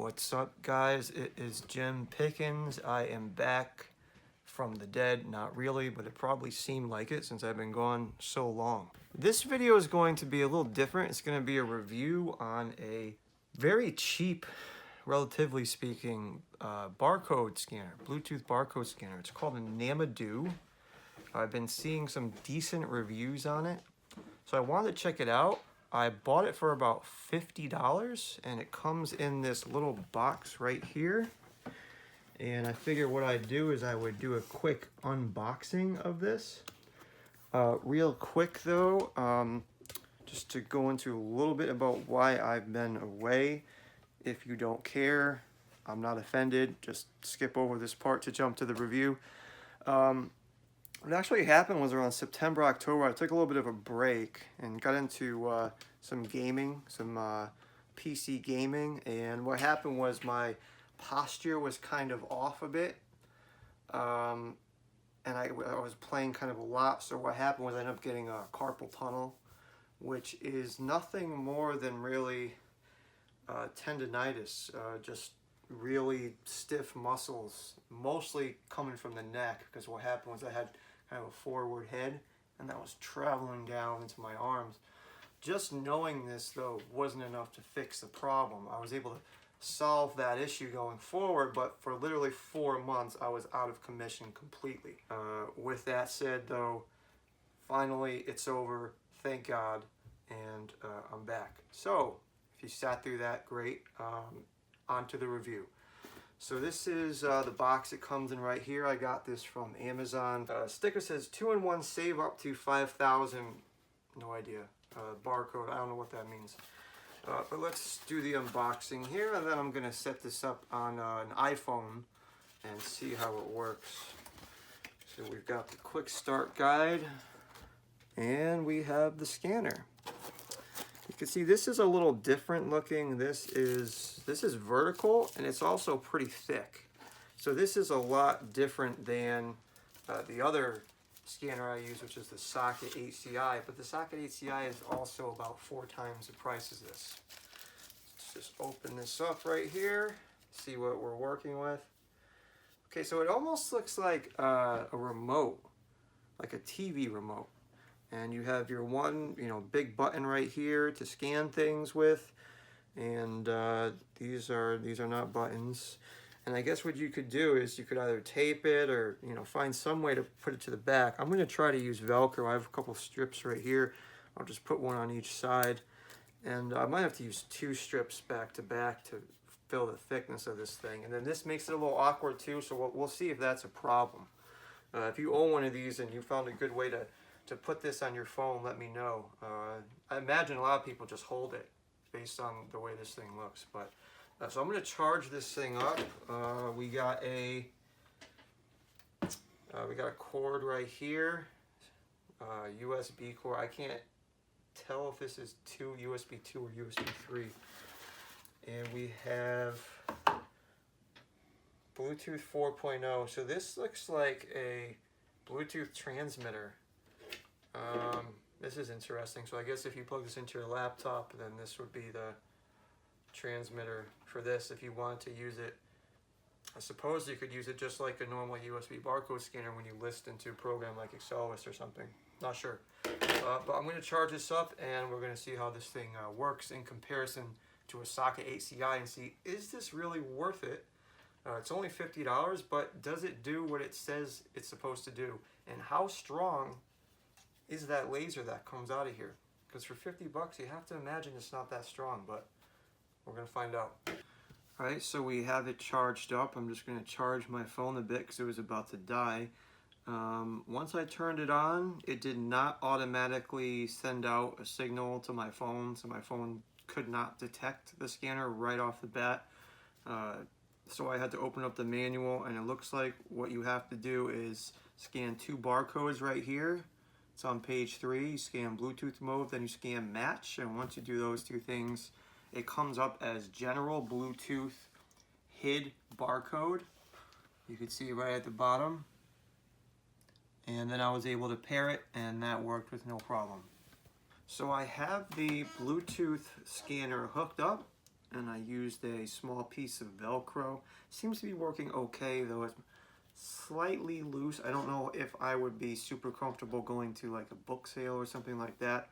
What's up, guys? It is Jim Pickens. I am back from the dead. Not really, but it probably seemed like it since I've been gone so long. This video is going to be a little different. It's going to be a review on a very cheap, relatively speaking, barcode scanner, Bluetooth barcode scanner. It's called a Nadamoo. I've been seeing some decent reviews on it, so I wanted to check it out. I bought it for about $50, and it comes in this little box right here. And I figured what I'd do is I would do a quick unboxing of this. Real quick though, just to go into a little bit about why I've been away. If you don't care, I'm not offended. Just skip over this part to jump to the review. What actually happened was around September, October, I took a little bit of a break and got into some gaming, some PC gaming. And what happened was my posture was kind of off a bit. And I was playing kind of a lot. So what happened was I ended up getting a carpal tunnel, which is nothing more than really tendinitis, just really stiff muscles, mostly coming from the neck, because what happened was I had kind of a forward head and that was traveling down into my arms. Just knowing this though wasn't enough to fix the problem. I was able to solve that issue going forward, but for literally 4 months I was out of commission completely. With that said though, finally it's over, thank God, and I'm back. So if you sat through that, great. On to the review. So this is the box it comes in right here. I got this from Amazon. Sticker says 2-in-1 save up to 5,000. No idea. Barcode, I don't know what that means. But let's do the unboxing here, and then I'm gonna set this up on an iPhone and see how it works. So we've got the quick start guide, and we have the scanner. You can see this is a little different looking. This is vertical, and it's also pretty thick. So this is a lot different than the other scanner I use, which is the Socket HCI. But the Socket HCI is also about 4 times the price of this. Let's just open this up right here, see what we're working with. Okay, so it almost looks like a remote, like a TV remote. And you have your one, big button right here to scan things with, and these are not buttons. And I guess what you could do is you could either tape it or find some way to put it to the back. I'm going to try to use Velcro. I have a couple strips right here. I'll just put one on each side, and I might have to use 2 strips back to back to fill the thickness of this thing. And then this makes it a little awkward too, so we'll see if that's a problem. If you own one of these and you found a good way to put this on your phone, let me know. I imagine a lot of people just hold it based on the way this thing looks. But so I'm going to charge this thing up. We got a cord right here, USB cord. I can't tell if this is USB 2 or USB 3. And we have Bluetooth 4.0. So this looks like a Bluetooth transmitter. This is interesting. So I guess if you plug this into your laptop, then this would be the transmitter for this if you wanted to use it. I suppose you could use it just like a normal USB barcode scanner when you list into a program like Excelis or something. Not sure. But I'm going to charge this up, and we're going to see how this thing works in comparison to a Socket HCI and see, is this really worth it? It's only $50, but does it do what it says it's supposed to do? And how strong is that laser that comes out of here? Because for $50 you have to imagine it's not that strong, but we're gonna find out. All right, so we have it charged up. I'm just gonna charge my phone a bit because it was about to die. Once I turned it on, it did not automatically send out a signal to my phone, so my phone could not detect the scanner right off the bat. So I had to open up the manual, and it looks like what you have to do is scan 2 barcodes right here. It's on page 3. You scan Bluetooth mode, then you scan match, and once you do those 2 things, it comes up as general Bluetooth HID barcode. You can see right at the bottom. And then I was able to pair it, and that worked with no problem. So I have the Bluetooth scanner hooked up, and I used a small piece of Velcro. Seems to be working okay, though it's slightly loose. I don't know if I would be super comfortable going to like a book sale or something like that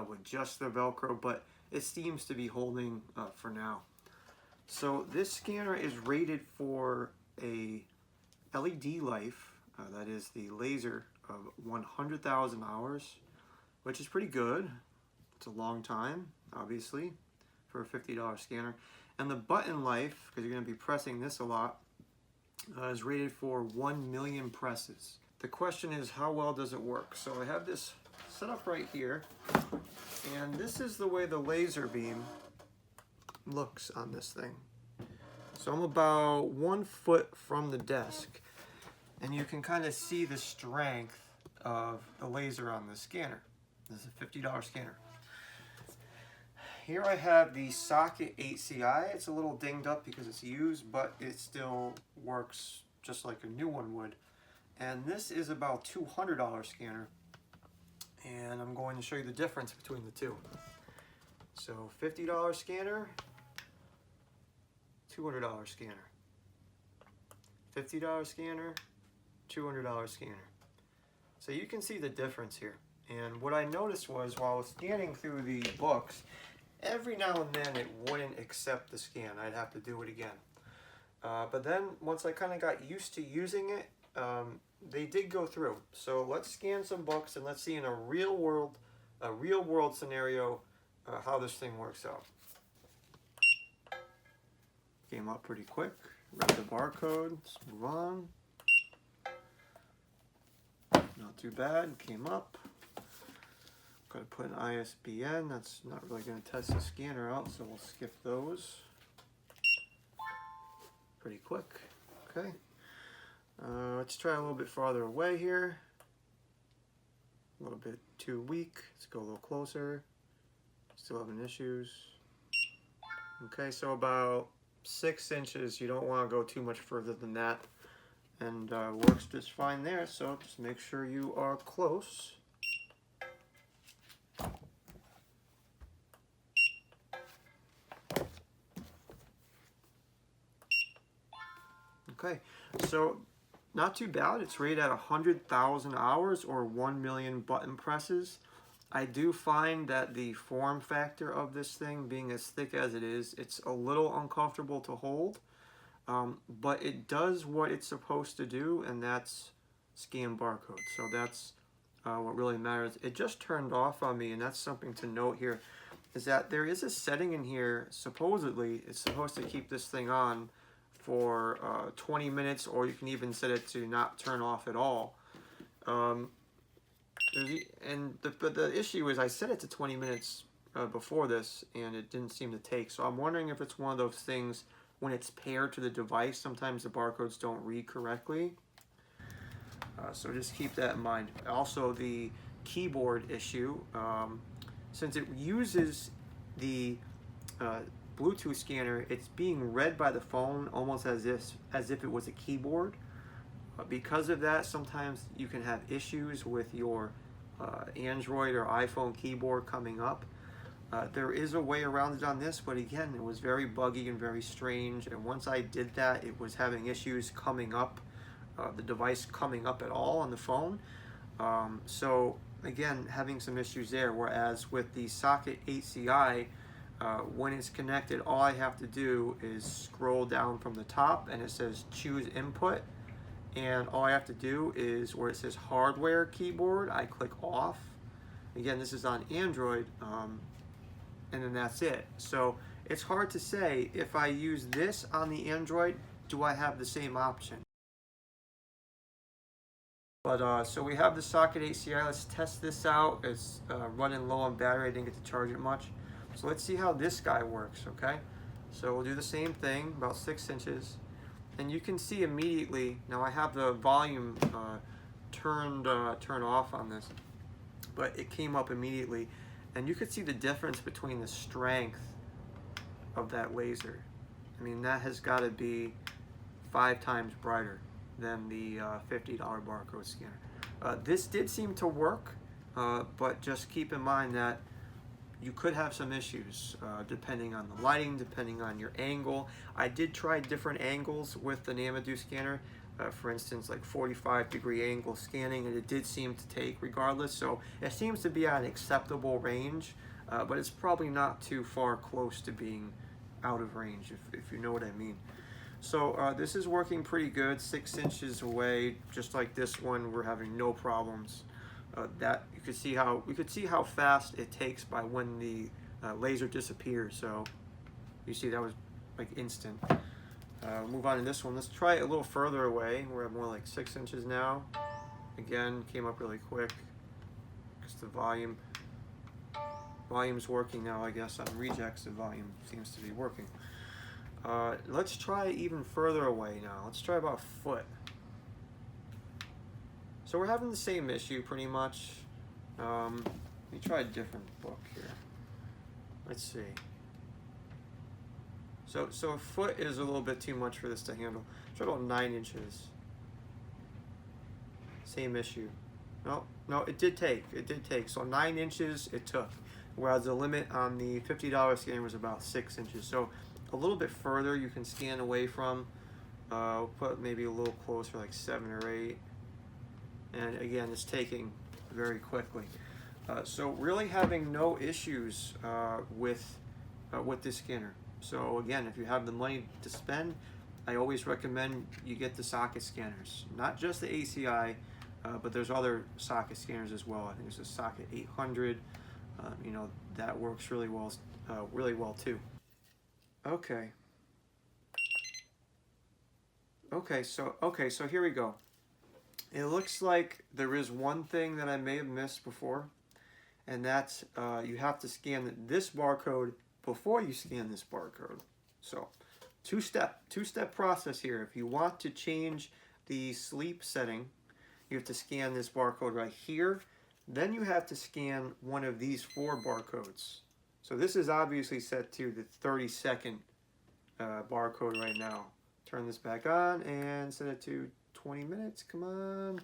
with just the Velcro, but it seems to be holding for now. So this scanner is rated for a LED life, that is the laser, of 100,000 hours, which is pretty good. It's a long time, obviously, for a $50 scanner. And the button life, because you're going to be pressing this a lot, is rated for 1 million presses. The question is, how well does it work? So I have this set up right here, and this is the way the laser beam looks on this thing. So I'm about 1 foot from the desk, and you can kind of see the strength of the laser on the scanner. This is a $50 scanner. Here I have the socket 8CI. It's a little dinged up because it's used, but it still works just like a new one would. And this is about $200 scanner. And I'm going to show you the difference between the two. So $50 scanner, $200 scanner. $50 scanner, $200 scanner. So you can see the difference here. And what I noticed was, while I was scanning through the books, every now and then it wouldn't accept the scan. I'd have to do it again. But then once I kind of got used to using it, they did go through. So let's scan some books and let's see in a real world scenario how this thing works out. Came up pretty quick. Read the barcode. Let's move on. Not too bad. Came up. Got to put an ISBN. That's not really going to test the scanner out, so we'll skip those. Pretty quick. Okay. Let's try a little bit farther away here. A little bit too weak. Let's go a little closer. Still having issues. Okay, so about 6 inches. You don't want to go too much further than that. And works just fine there, so just make sure you are close. Okay, so not too bad. It's rated at 100,000 hours or 1 million button presses. I do find that the form factor of this thing, being as thick as it is, it's a little uncomfortable to hold. But it does what it's supposed to do, and that's scan barcodes. So that's what really matters. It just turned off on me, and that's something to note here, is that there is a setting in here, supposedly, it's supposed to keep this thing on for 20 minutes, or you can even set it to not turn off at all. But the issue is I set it to 20 minutes before this, and it didn't seem to take. So I'm wondering if it's one of those things when it's paired to the device, sometimes the barcodes don't read correctly. So just keep that in mind. Also, the keyboard issue, since it uses the Bluetooth scanner, it's being read by the phone almost as if it was a keyboard. Because of that, sometimes you can have issues with your Android or iPhone keyboard coming up. There is a way around it on this, but again, it was very buggy and very strange. And once I did that, it was having issues coming up, the device coming up at all on the phone. So again, having some issues there. Whereas with the socket 8CI, when it's connected, all I have to do is scroll down from the top, and it says choose input. And all I have to do is, where it says hardware keyboard, I click off. Again, this is on Android. And then that's it. So it's hard to say, if I use this on the Android, do I have the same option? But so we have the socket 8CI. Let's test this out. It's running low on battery. I didn't get to charge it much. So let's see how this guy works, okay? So we'll do the same thing, about 6 inches. And you can see immediately, now I have the volume turned off on this, but it came up immediately. And you could see the difference between the strength of that laser. I mean, that has got to be 5 times brighter than the $50 barcode scanner. This did seem to work, but just keep in mind that you could have some issues depending on the lighting, depending on your angle. I did try different angles with the Nadamoo scanner. For instance, like 45-degree angle scanning, and it did seem to take regardless. So it seems to be at an acceptable range, but it's probably not too far close to being out of range, if you know what I mean. So this is working pretty good, 6 inches away, just like this one. We're having no problems. That you could see how we could see how fast it takes by when the laser disappears. So you see that was like instant. Move on to this one. Let's try it a little further away. We're at more like 6 inches now. Again, came up really quick because the volume's working now. I guess on rejects the volume seems to be working. Let's try even further away now. Let's try about a foot. So we're having the same issue pretty much. Let me try a different book here. Let's see. So a foot is a little bit too much for this to handle. Try about 9 inches. Same issue. No, it did take. It did take. So 9 inches it took. Whereas the limit on the $50 scanner was about 6 inches. So a little bit further you can scan away from. We'll put maybe a little closer, like 7 or 8. And again, it's taking very quickly. So really having no issues with this scanner. So again, if you have the money to spend, I always recommend you get the socket scanners. Not just the ACI, but there's other socket scanners as well. I think there's a socket 800. You know, that works really well too. Okay. So here we go. It looks like there is one thing that I may have missed before, and that's you have to scan this barcode before you scan this barcode. So two-step process here. If you want to change the sleep setting, you have to scan this barcode right here. Then you have to scan one of these 4 barcodes. So this is obviously set to the 30-second barcode right now. Turn this back on and set it to 20 minutes. Come on.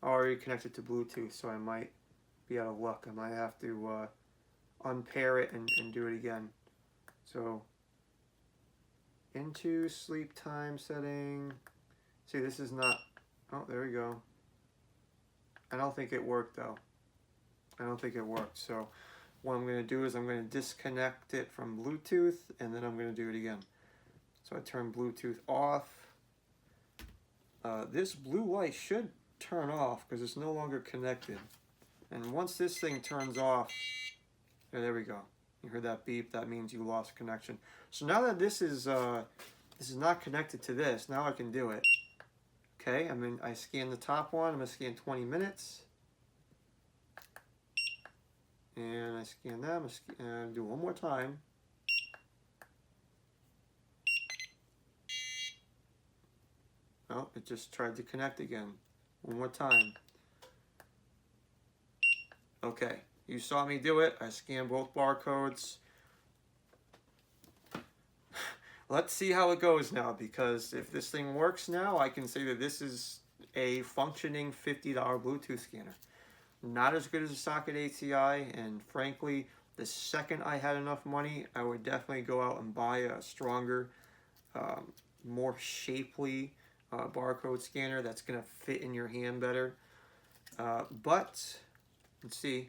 Already connected to Bluetooth, so I might be out of luck. I might have to unpair it and do it again. So into sleep time setting. See, this is not. Oh, there we go. I don't think it worked though. I don't think it worked. So what I'm going to do is I'm going to disconnect it from Bluetooth, and then I'm going to do it again. So I turn Bluetooth off. This blue light should turn off because it's no longer connected. And once this thing turns off, there we go. You heard that beep? That means you lost connection. So now that this is not connected to this, now I can do it. Okay, I scan the top one. I'm going to scan 20 minutes. And I scan that. I'm going to do one more time. Oh, it just tried to connect again. One more time. Okay, you saw me do it. I scanned both barcodes. Let's see how it goes now, because if this thing works now, I can say that this is a functioning $50 Bluetooth scanner. Not as good as a socket ACI, and frankly, the second I had enough money, I would definitely go out and buy a stronger, more shapely barcode scanner that's going to fit in your hand better. But, let's see,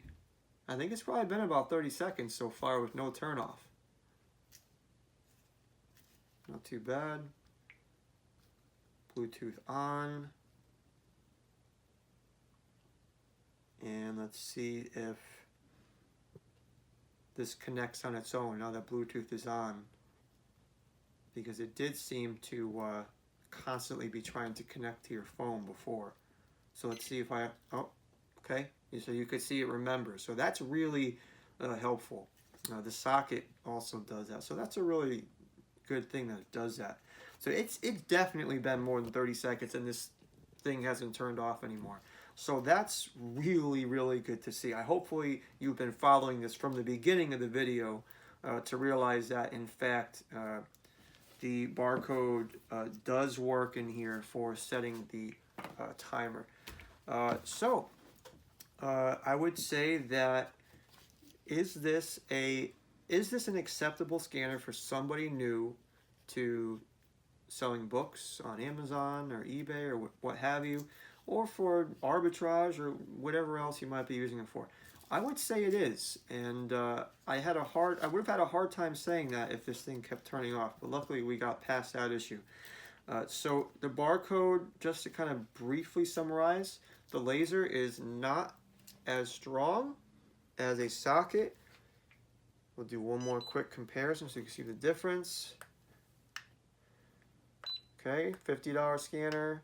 I think it's probably been about 30 seconds so far with no turn off. Not too bad. Bluetooth on. And let's see if this connects on its own now that Bluetooth is on. Because it did seem to constantly be trying to connect to your phone before. So let's see if oh, okay. So you could see it remembers. So that's really helpful. The socket also does that. So that's a really good thing that it does that. So it's definitely been more than 30 seconds and this thing hasn't turned off anymore. So that's really, really good to see. Hopefully you've been following this from the beginning of the video to realize that in fact the barcode does work in here for setting the timer. I would say that is this an acceptable scanner for somebody new to selling books on Amazon or eBay or what have you, or for arbitrage or whatever else you might be using it for? I would say it is, and I would have had a hard time saying that if this thing kept turning off, but luckily we got past that issue. So the barcode, just to kind of briefly summarize, the laser is not as strong as a socket. We'll do one more quick comparison so you can see the difference. Okay, $50 scanner,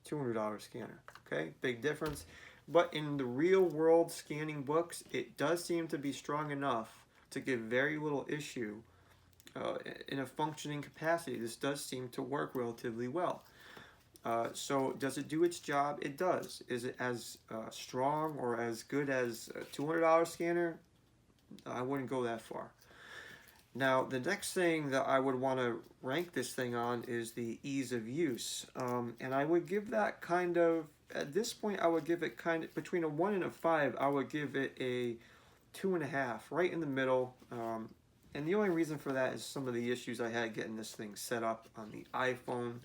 $200 scanner. Okay, big difference. But in the real world scanning books, it does seem to be strong enough to give very little issue in a functioning capacity. This does seem to work relatively well. So does it do its job? It does. Is it as strong or as good as a $200 scanner? I wouldn't go that far. Now, the next thing that I would want to rank this thing on is the ease of use. And I would give that kind of, at this point, I would give it kind of, between a 1 and a 5, I would give it a 2.5, right in the middle. And the only reason for that is some of the issues I had getting this thing set up on the iPhone.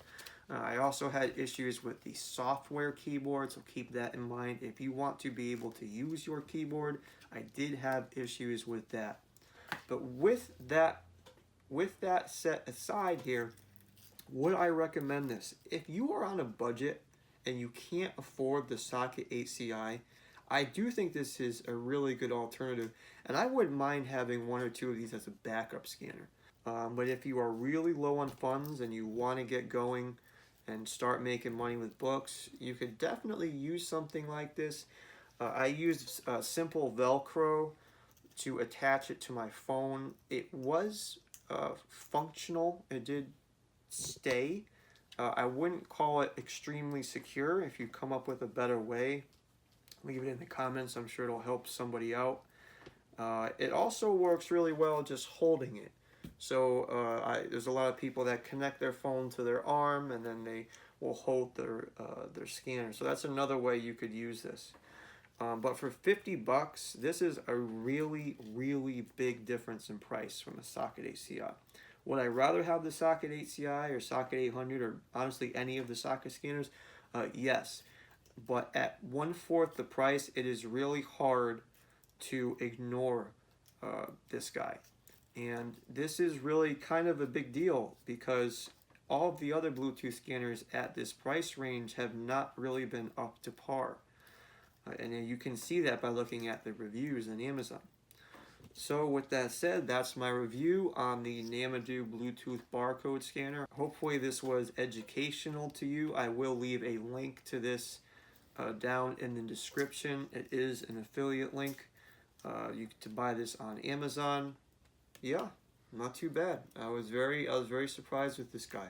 I also had issues with the software keyboard, so keep that in mind. If you want to be able to use your keyboard, I did have issues with that. But with that set aside here, would I recommend this? If you are on a budget and you can't afford the socket HCI, I do think this is a really good alternative, and I wouldn't mind having 1 or 2 of these as a backup scanner. But if you are really low on funds and you want to get going and start making money with books, you could definitely use something like this. I used simple Velcro to attach it to my phone. It was functional. It did stay. I wouldn't call it extremely secure. If you come up with a better way, leave it in the comments. I'm sure it'll help somebody out. It also works really well just holding it. So there's a lot of people that connect their phone to their arm and then they will hold their scanner. So that's another way you could use this. But for $50, this is a really, really big difference in price from a socket HCI. Would I rather have the socket HCI or socket 800 or honestly any of the socket scanners? Yes. But at 1/4 the price, it is really hard to ignore this guy. And this is really kind of a big deal because all of the other Bluetooth scanners at this price range have not really been up to par. And you can see that by looking at the reviews on Amazon. So with that said, that's my review on the Nadamoo Bluetooth barcode scanner. Hopefully this was educational to you. I will leave a link to this down in the description. It is an affiliate link to buy this on Amazon. Yeah, not too bad. I was very surprised with this guy.